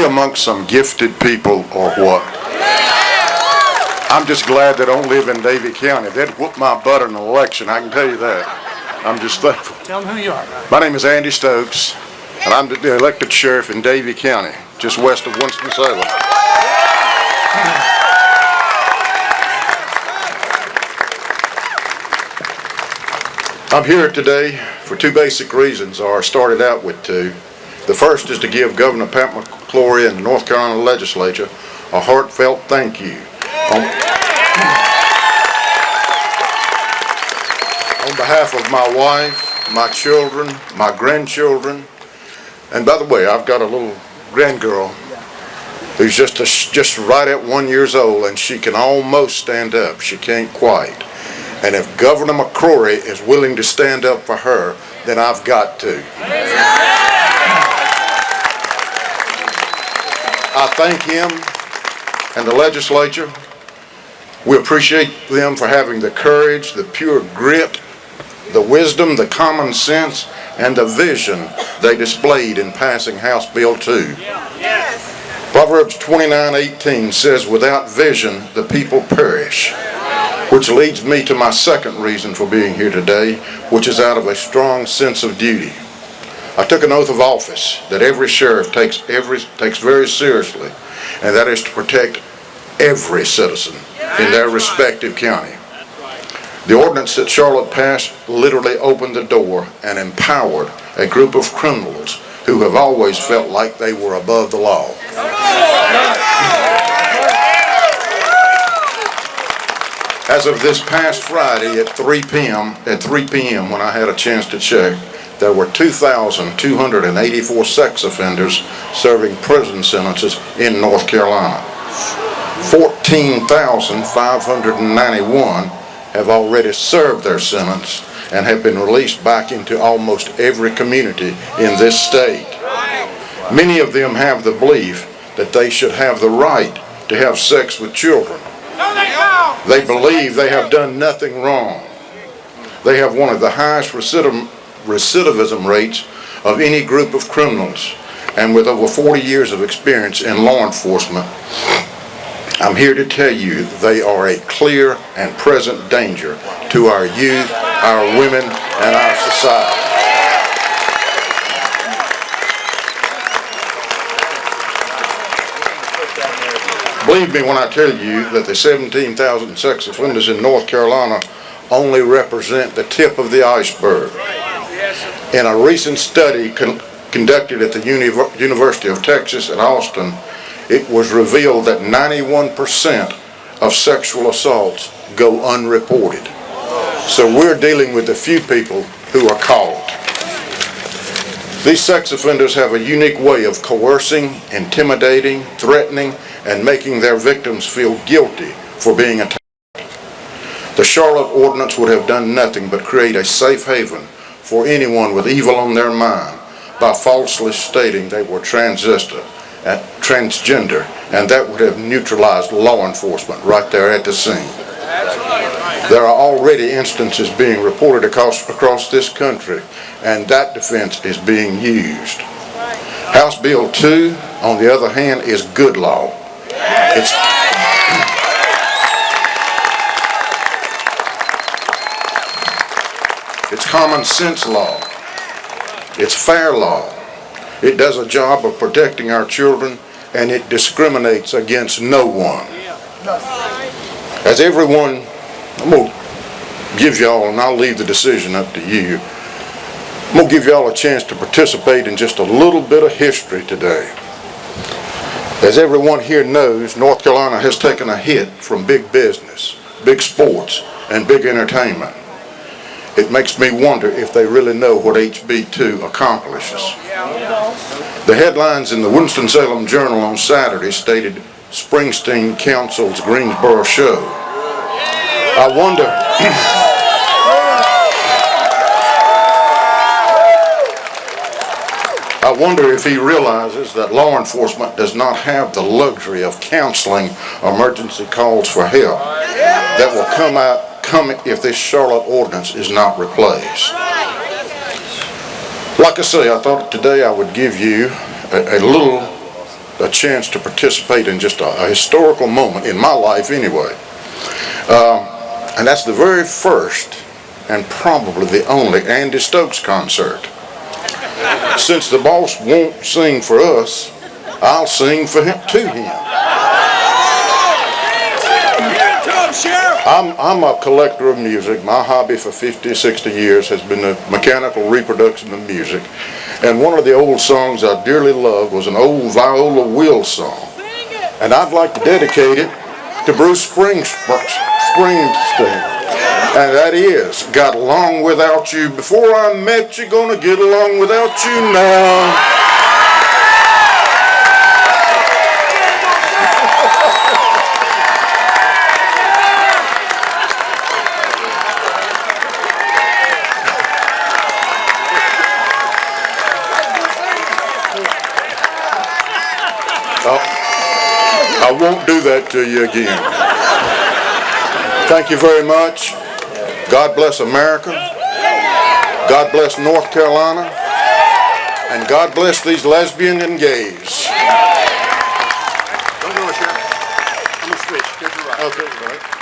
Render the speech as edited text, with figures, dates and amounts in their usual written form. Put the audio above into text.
amongst some gifted people or what? I'm just glad they don't live in Davie County. They'd whoop my butt in an election, I can tell you that. I'm just thankful. Tell them who you are, Ron. My name is Andy Stokes, and I'm the elected sheriff in Davie County, just west of Winston-Salem. I'm here today for two basic reasons, or I started out with two. The first is to give Governor Pat McClory and the North Carolina legislature a heartfelt thank you on behalf of my wife, my children, my grandchildren, and by the way, I've got a little grandgirl who's just right at 1 year old, and she can almost stand up. She can't quite. And if Governor McCrory is willing to stand up for her, then I've got to. I thank him and the legislature. We appreciate them for having the courage, the pure grit, the wisdom, the common sense, and the vision they displayed in passing House Bill 2. Proverbs 29:18 says, "Without vision, the people perish." Which leads me to my second reason for being here today, which is out of a strong sense of duty. I took an oath of office that every sheriff takes very seriously, and that is to protect every citizen in their respective county. The ordinance that Charlotte passed literally opened the door and empowered a group of criminals who have always felt like they were above the law. As of this past Friday at 3 p.m., when I had a chance to check, there were 2,284 sex offenders serving prison sentences in North Carolina. 14,591 have already served their sentence and have been released back into almost every community in this state. Many of them have the belief that they should have the right to have sex with children. They believe they have done nothing wrong. They have one of the highest recidivism rates of any group of criminals, and with over 40 years of experience in law enforcement, I'm here to tell you they are a clear and present danger to our youth, our women, and our society. Believe me when I tell you that the 17,000 sex offenders in North Carolina only represent the tip of the iceberg. In a recent study conducted at the University of Texas at Austin, it was revealed that 91% of sexual assaults go unreported. So we're dealing with the few people who are caught. These sex offenders have a unique way of coercing, intimidating, threatening, and making their victims feel guilty for being attacked. The Charlotte ordinance would have done nothing but create a safe haven for anyone with evil on their mind by falsely stating they were transgender, and that would have neutralized law enforcement right there at the scene. There are already instances being reported across this country, and that defense is being used. House Bill 2, on the other hand, is good law. It's common sense law. It's fair law. It does a job of protecting our children, and it discriminates against no one. As everyone, I'm going to give y'all, and I'll leave the decision up to you, I'm going to give y'all a chance to participate in just a little bit of history today. As everyone here knows, North Carolina has taken a hit from big business, big sports, and big entertainment. It makes me wonder if they really know what HB 2 accomplishes. The headlines in the Winston-Salem Journal on Saturday stated, "Springsteen cancels Greensboro show." I wonder if he realizes that law enforcement does not have the luxury of counseling emergency calls for help that will come if this Charlotte ordinance is not replaced. Like I say, I thought today I would give you a little a chance to participate in just a historical moment in my life anyway. And that's the very first and probably the only Andy Stokes concert. Since the boss won't sing for us, I'll sing for him, to him. I'm a collector of music. My hobby for 50, 60 years has been the mechanical reproduction of music. And one of the old songs I dearly loved was an old Viola Will song. And I'd like to dedicate it to Bruce Springsteen. And that is, got along without you before I met you, gonna get along without you now. I won't do that to you again. Thank you very much. God bless America. God bless North Carolina. And God bless these lesbians and gays. Don't go, Sheriff. I'm going to switch. Get your right. Okay, right.